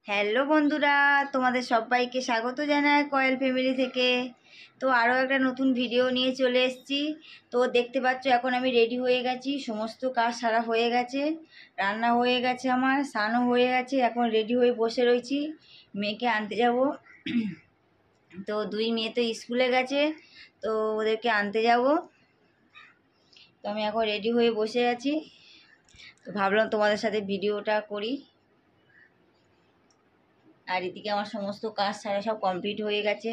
Hello বন্ধুরা, তোমাদের সবাইকে স্বাগত জানাই কয়েল ফ্যামিলি থেকে। তো আরও একটা নতুন ভিডিও নিয়ে চলে এসেছি। তো দেখতে পাচ্ছ এখন আমি রেডি হয়ে গেছি, সমস্ত কাজ সারা হয়ে গেছে, রান্না হয়ে গেছে, আমার স্নানও হয়ে গেছে। এখন রেডি হয়ে বসে রয়েছি, মেয়েকে আনতে যাব। তো দুই মেয়ে তো স্কুলে গেছে, তো ওদেরকে আনতে যাব। তো আমি এখন রেডি হয়ে বসে আছি, তো ভাবলাম তোমাদের সাথে ভিডিওটা করি। আর এদিকে আমার সমস্ত কাজ সারা সব কমপ্লিট হয়ে গেছে।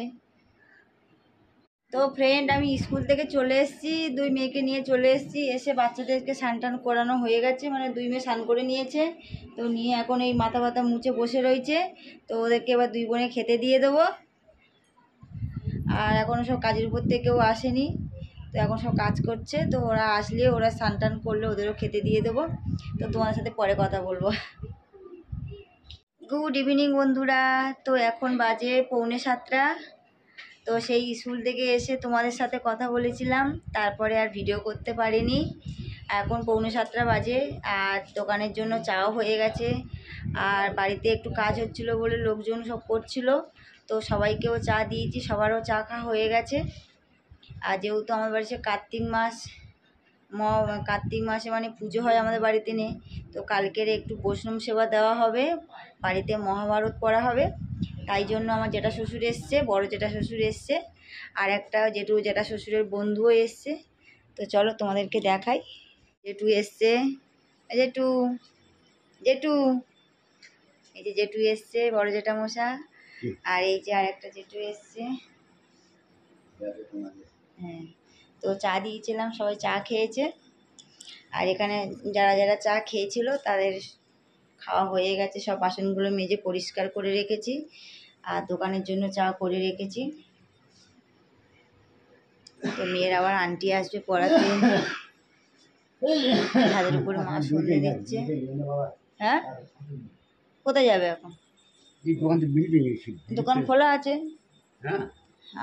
তো ফ্রেন্ড, আমি স্কুল থেকে চলে এসেছি, দুই মেয়েকে নিয়ে চলে এসেছি। এসে বাচ্চাদেরকে স্নান টান করানো হয়ে গেছে, মানে দুই মেয়ে স্নান করে নিয়েছে। তো নিয়ে এখন এই মাথা ব্যথা মুছে বসে রয়েছে। তো ওদেরকে এবার দুই বোনে খেতে দিয়ে দেবো। আর এখনও সব কাজের উপর থেকে কেউ আসেনি, তো এখন সব কাজ করছে। তো ওরা আসলে, ওরা স্নান টান করলে ওদেরও খেতে দিয়ে দেবো। তো তোমার সাথে পরে কথা বলবো। গুড ইভিনিং বন্ধুরা। তো এখন বাজে 6:45। তো সেই স্কুল থেকে এসে তোমাদের সাথে কথা বলেছিলাম, তারপরে আর ভিডিও করতে পারিনি। এখন 6:45 বাজে, আর দোকানের জন্য চাও হয়ে গেছে। আর বাড়িতে একটু কাজ হচ্ছিলো বলে লোকজন সব করছিল, তো সবাইকেও চা দিয়েছি, সবারও চা খাওয়া হয়ে গেছে। আর যেহেতু আমার বাড়িতে কার্তিক মাসে মানে পুজো হয় আমাদের বাড়িতে নেই, তো কালকের একটু বৈষ্ণব সেবা দেওয়া হবে, বাড়িতে মহাভারত পড়া হবে। তাই জন্য আমার জেঠা শ্বশুর এসছে, বড় জেঠা শ্বশুর এসছে, আর একটা জেঠা শ্বশুরের বন্ধুও এসছে। তো চলো তোমাদেরকে দেখাই। জেঠু এসছে, জেঠু জেঠু এই যে জেঠু এসছে, বড় জেঠা মশা। আর এই যে আর একটা জেঠু এসছে। হ্যাঁ, তো চা দিয়েছিলাম, সবাই চা খেয়েছে। আর এখানে যারা যারা চা খেয়েছিল তাদের খাওয়া হয়ে গেছে, সব বাসনগুলো মেজে পরিষ্কার করে রেখেছি, আর দোকানের জন্য চা করে রেখেছি। তো মেয়ের আবার আন্টি আসবে পড়াতে, ছাদের উপরে মা সন্ধে দিচ্ছে। হ্যাঁ, কোথায় যাবে এখন? দোকান খোলা আছে,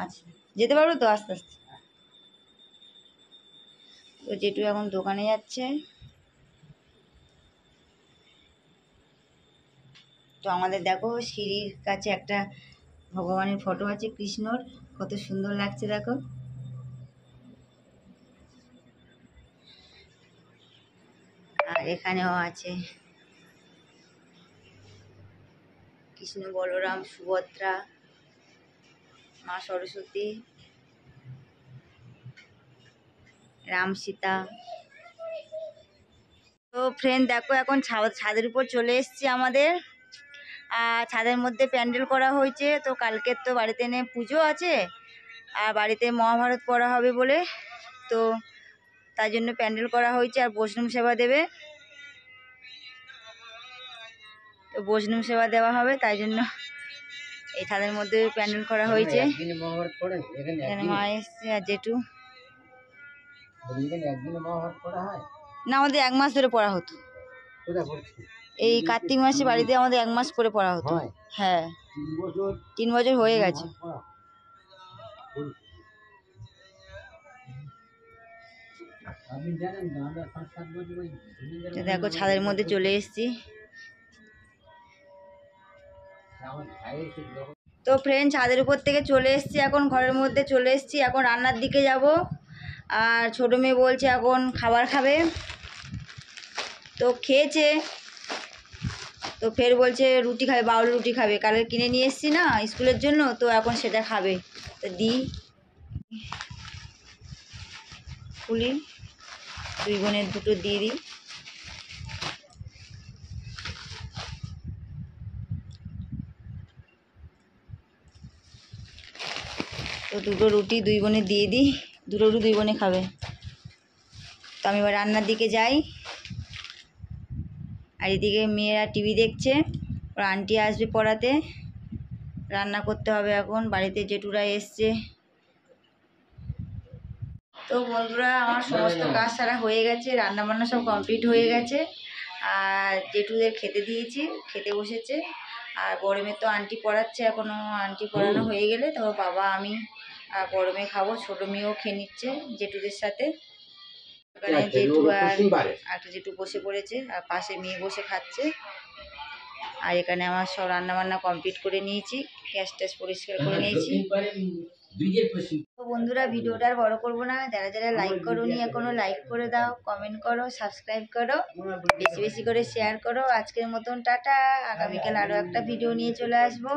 আচ্ছা যেতে পারবো তো আস্তে আস্তে। তো জেঠু এখন দোকানে যাচ্ছে। তো আমাদের দেখো সিঁড়ির কাছে একটা ভগবানের ফটো আছে, কৃষ্ণর, কত সুন্দর লাগছে দেখো। আর এখানেও আছে কৃষ্ণ, বলরাম, সুভদ্রা, মা সরস্বতী, রাম, সীতা। তো ফ্রেন্ড দেখো এখন ছাদের উপর চলে এসেছি আমাদের। আর ছাদের মধ্যে প্যান্ডেল করা হয়েছে। তো কালকের তো বাড়িতে পুজো আছে, আর বাড়িতে মহাভারত পড়া হবে বলে, তো তাই জন্য প্যান্ডেল করা হয়েছে। আর বৈষ্ণব সেবা দেবে, তো বৈষ্ণব সেবা দেওয়া হবে, তাই জন্য এই ছাদের মধ্যে প্যান্ডেল করা হয়েছে। এখানে মা এসছে আর জেঠু। না, আমাদের 1 মাস ধরে পড়া হতো। এই কার্তিক মাসে বাড়িতে আমাদের 1 মাস করে পড়া হতো। হ্যাঁ, 3 বছর হয়ে গেছে। দেখো ছাদের মধ্যে চলে এসেছি। তো ফ্রেন্ড, ছাদের উপর থেকে চলে এসেছি, এখন ঘরের মধ্যে চলে এসেছি, এখন রান্নার দিকে যাব। আর ছোটো মেয়ে বলছে এখন খাবার খাবে, তো খেয়েছে। তো ফের বলছে রুটি খাবে, বাউল রুটি খাবে, কালকে কিনে নিয়ে এসেছি না স্কুলের জন্য, তো এখন সেটা খাবে। তো দিই খুলি, দুই বোনের দুটো দিয়ে দিই। তো দুটো রুটি দুই বোনে দিয়ে দিই, দুটো রুটি দুই বোনে খাবে। তো আমি এবার রান্নার দিকে যাই। আর এদিকে মেয়েরা টিভি দেখছে, ওর আন্টি আসবে পড়াতে, রান্না করতে হবে এখন। বাড়িতে জেঠুরা এসছে। তো বন্ধুরা, আমার সমস্ত কাজ সারা হয়ে গেছে, রান্না বান্না সব কমপ্লিট হয়ে গেছে। আর জেঠুদের খেতে দিয়েছি, খেতে বসেছে। আর বড় মেয়ে তো আন্টি পড়াচ্ছে, এখনও আন্টি পড়ানো হয়ে গেলে তো বাবা আমি আর বড় মেয়ে খাবো। ছোটো মেয়েও খেয়ে নিচ্ছে জেঠুদের সাথে। এখানে জেঠু আর একটা জেঠু বসে পড়েছে, আর পাশে মেয়ে বসে খাচ্ছে। আর এখানে আমার সব রান্নাবান্না কমপ্লিট করে নিয়েছি, গ্যাস ট্যাস পরিষ্কার করে নিয়েছি। তো বন্ধুরা ভিডিওটা আর বড় করবো না, যারা যারা লাইক করোনি এখনো লাইক করে দাও, কমেন্ট করো, সাবস্ক্রাইব করো, বেশি বেশি করে শেয়ার করো। আজকের মতন টাটা, আগামীকাল আরও একটা ভিডিও নিয়ে চলে আসবো।